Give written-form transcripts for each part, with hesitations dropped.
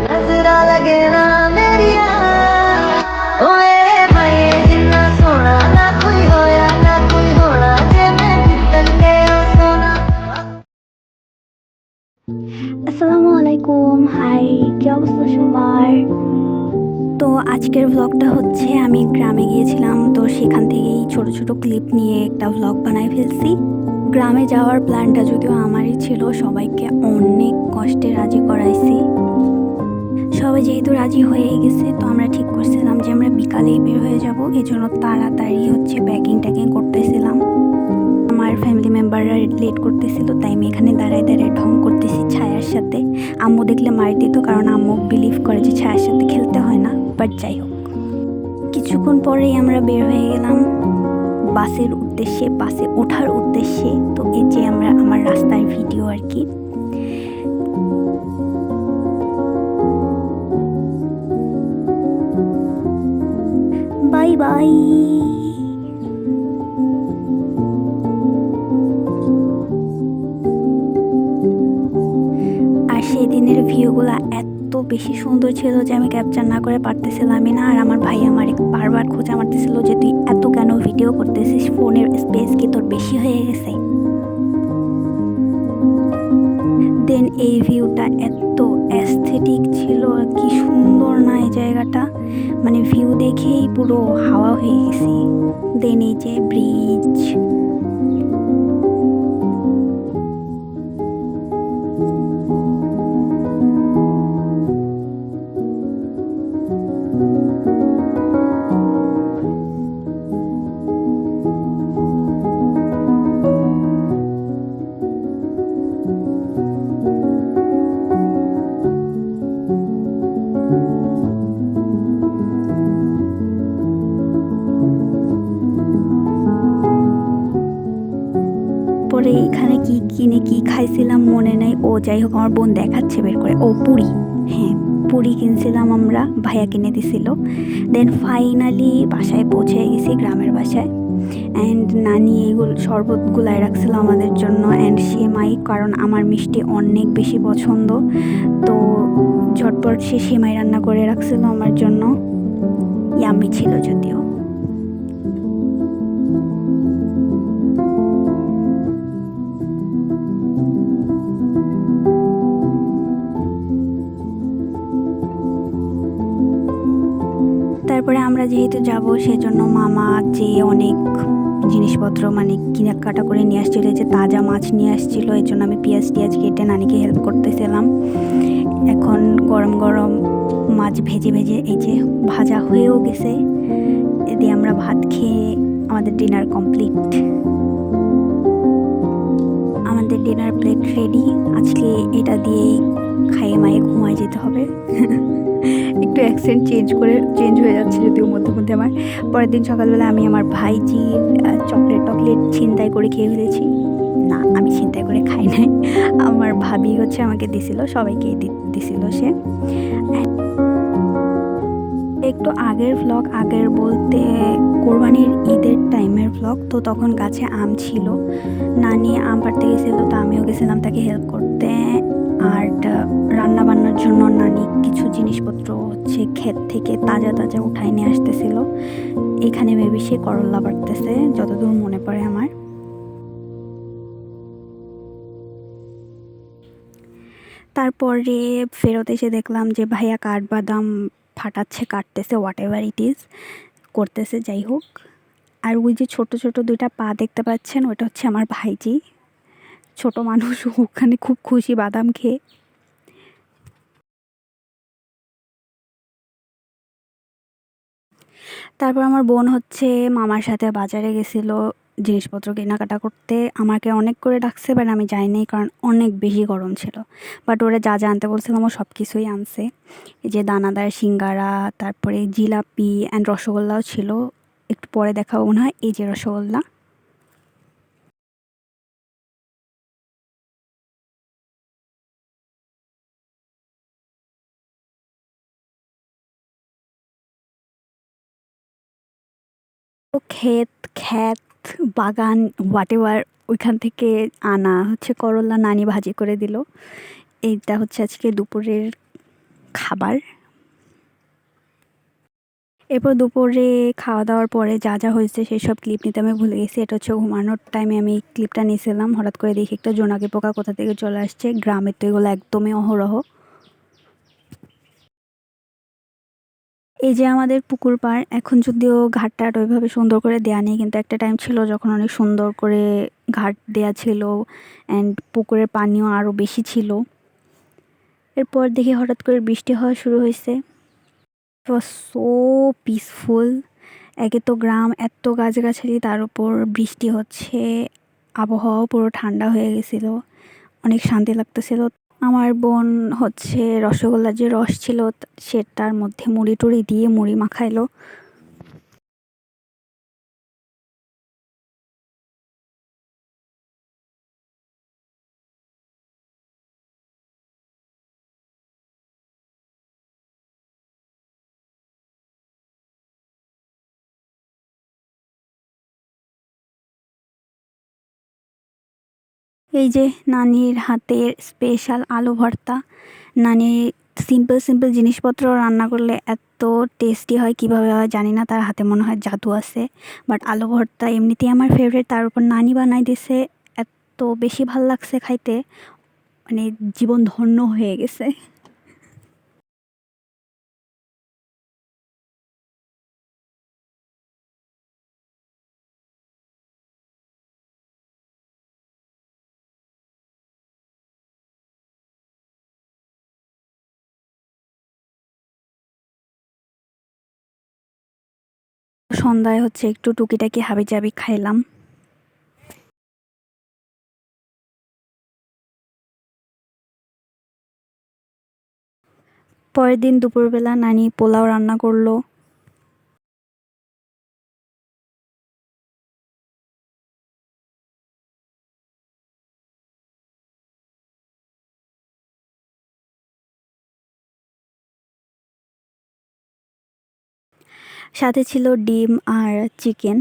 नजरा लगे ना मेरी ओए भाई जिन्ना सोना ना कोई होया ना कोई होना जे मैं तन्ने सोना। আসসালামু আলাইকুম, হাই, কি অবস্থা সবার? তো আজকের ব্লগটা হচ্ছে আমি গ্রামে গিয়েছিলাম, তো সেখান থেকেই ছোট ছোট ক্লিপ নিয়ে একটা ব্লগ বানাই ফেলছি। গ্রামে যাওয়ার প্ল্যানটা যদিও আমারই ছিল, সবাইকে অনেক কষ্টে রাজি করাইছি। সবাই যেহেতু রাজি হয়ে গেছে, তো আমরা ঠিক করছিলাম যে আমরা বিকালেই বের হয়ে যাব। এজন্য তাড়াতাড়ি হচ্ছে প্যাকিং ট্যাকিং করতেছিলাম। আমার ফ্যামিলি মেম্বাররা লেট করতেছিল, তাই আমি এখানে দাঁড়ায় দাঁড়ায় ঢং করতেছি ছায়ার সাথে। আম্মু দেখলে মার দিত, কারণ আম্মু বিলিভ করে যে ছায়ার সাথে খেলতে হয় না। বাট যাই হোক, কিছুক্ষণ পরেই আমরা বের হয়ে গেলাম বাসের উদ্দেশ্যে, বাসে ওঠার উদ্দেশ্যে। তো এই যে আমরা আমার রাস্তার ভিডিও আর কি। Bye bye. আর সেই দিনের ভিউগুলো এত বেশি সুন্দর ছিল যে আমি ক্যাপচার না করে পারতেছিলামই না। আর আমার ভাই আমার বারবার খোঁজা মারতেছিল যে তুই এত কেন ভিডিও করতেছিস, ফোনের স্পেস কি তোর বেশি হয়ে গেছে। দেন এই ভিউটা এত অ্যাস্থেটিক ছিল, কি সুন্দর না এই জায়গাটা, মানে ভিউ দেখেই পুরো হাওয়া হয়ে গেছি। দেন এই যে ব্রিজ, পরে এখানে কি কিনে কি খাইছিলাম মনে নাই। ও যাই হোক, আমার বোন দেখাচ্ছে বের করে, ও পুরি, হ্যাঁ পুরি কিনছিলাম আমরা, ভাইয়া কিনে দিছিল। দেন ফাইনালি বাসায় পৌঁছে গেছি, গ্রামের বাসায়। অ্যান্ড নানি এগুলো শরবত গুলায় রাখছিল আমাদের জন্য, অ্যান্ড সেমাই, কারণ আমার মিষ্টি অনেক বেশি পছন্দ। তো ঝটপট সে সেমাই রান্না করে রাখছিল আমার জন্য, ইয়াম্মি ছিল যদিও। তারপরে আমরা যেহেতু যাব, সেজন্য মামা যে অনেক জিনিসপত্র মানে কেনাকাটা করে নিয়ে আসছিল, যে তাজা মাছ নিয়ে আসছিল। এর জন্য আমি পেঁয়াজ টিয়াজ কেটে নানিকে হেল্প করতেছিলাম। এখন গরম গরম মাছ ভেজে ভেজে এই যে ভাজা হয়েও গেছে। এ দিয়ে আমরা ভাত খেয়ে আমাদের ডিনার কমপ্লিট। আমাদের ডিনার প্লেট রেডি। আজকে এটা দিয়েই খাইয়ে মায়ে ঘুমায় যেতে হবে। একটু অ্যাকসেন্ট চেঞ্জ হয়ে যাচ্ছে যদিও মধ্যে মধ্যে আমার। পরের দিন সকালবেলা আমি আমার ভাইজির চকলেট ছিনতাই করে খেয়ে ফেলেছি। না, আমি ছিনতাই করে খাই নাই, আমার ভাবি হচ্ছে আমাকে দিছিল, সবাইকে দিছিল সে। একটু আগের ভ্লগ, আগের বলতে কোরবানির ঈদের টাইমের ভ্লগ। তো তখন গাছে আম ছিল, নানি আম পাড়তে গেছিলো, তো আমিও গেছিলাম তাকে হেল্প করতে। আর রান্না বান্নার জন্য নানি কিছু জিনিসপত্র হচ্ছে ক্ষেত থেকে তাজা তাজা উঠায় নিয়ে আসতেছিল। এখানে মেবি সে করল্লা পাড়তেছে, যতদূর মনে পড়ে আমার। তারপরে ফেরত এসে দেখলাম যে ভাইয়া কাঠবাদাম কাটতেছে, হোয়াট এভার ইট ইজ করতেছে, যাই হোক। আর ওই যে ছোট ছোট দুইটা পা দেখতে পাচ্ছেন, ওটা হচ্ছে আমার ভাইজি। ছোট মানুষ, ওখানে খুব খুশি বাদাম খেয়ে। তারপর আমার বোন হচ্ছে মামার সাথে বাজারে গেছিলো জিনিসপত্র কেনাকাটা করতে। আমাকে অনেক করে ডাকছে, বাট আমি যাইনি, কারণ অনেক বেশি গরম ছিল। বাট ওরা যা যা আনতে বলছিলাম ও সব কিছুই আনছে। এই যে দানাদার সিঙ্গারা, তারপরে জিলাপি অ্যান্ড রসগোল্লাও ছিল। একটু পরে দেখাবো মনে হয়, এই যে রসগোল্লা। তো ক্ষেত খ্যাত বাগান হোয়াট এভার ওইখান থেকে আনা হচ্ছে করলা নানি ভাজি করে দিল। এইটা হচ্ছে আজকে দুপুরের খাবার। এরপর দুপুরে খাওয়া দাওয়ার পরে যা যা হয়েছে সেসব ক্লিপ নিতে আমি ভুলে গেছি। এটা হচ্ছে ঘুমানোর টাইমে আমি এই ক্লিপটা নিয়েছিলাম। হঠাৎ করে দেখি একটা জোনাকি পোকা কোথা থেকে চলে আসছে। গ্রামের তো এগুলো একদমই অহরহ। এই যে আমাদের পুকুর পাড়, এখন যদিও ঘাটটাট ওইভাবে সুন্দর করে দেয়া নেই, কিন্তু একটা টাইম ছিল যখন অনেক সুন্দর করে ঘাট দেয়া ছিল অ্যান্ড পুকুরের পানিও আরও বেশি ছিল। এরপর দেখি হঠাৎ করে বৃষ্টি হওয়া শুরু হয়েছে। ইট ওয়াজ সো পিসফুল। একে তো গ্রাম, এত গাছগাছালি, তার উপর বৃষ্টি হচ্ছে, আবহাওয়াও পুরো ঠান্ডা হয়ে গেছিল, অনেক শান্তি লাগতেছিল। আমার বোন হচ্ছে রসগোল্লার যে রস ছিল সেটার মধ্যে মুড়ি টুড়ি দিয়ে মুড়ি মাখাইলো। এই যে নানির হাতের স্পেশাল আলু ভর্তা। নানি সিম্পল সিম্পল জিনিসপত্র রান্না করলে এত টেস্টি হয়, কীভাবে হয় জানি না, তার হাতে মনে হয় জাদু আছে। বাট আলু ভর্তা এমনিতেই আমার ফেভারিট, তার উপর নানি বানাই দিছে, এত বেশি ভাল লাগছে খাইতে, মানে জীবন ধন্য হয়ে গেছে। সন্ধ্যায় হচ্ছে একটু টুকিটাকি হাবিজাবি খাইলাম। পরের দিন দুপুরবেলা নানি পোলাও রান্না করলো। সাথে ছিল ডিম আর চিকেন।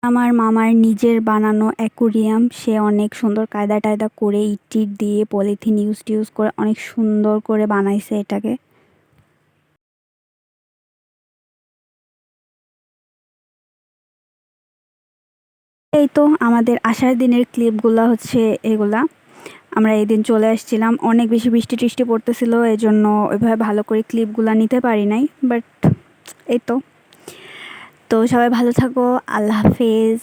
আমার মামার নিজের বানানো অ্যাকুরিয়াম, সে অনেক সুন্দর কায়দা টায়দা করে ইট টিট দিয়ে পলিথিন ইউজ করে অনেক সুন্দর করে বানাইছে এটাকে। এই তো আমাদের আসার দিনের ক্লিপগুলা হচ্ছে এগুলা। আমরা এই দিন চলে আসছিলাম, অনেক বেশি বৃষ্টি টিষ্টি পড়তেছিল, এই জন্য ওইভাবে ভালো করে ক্লিপগুলা নিতে পারি নাই। বাট এই তো, তো সবাই ভালো থাকো, আল্লাহ হাফেজ।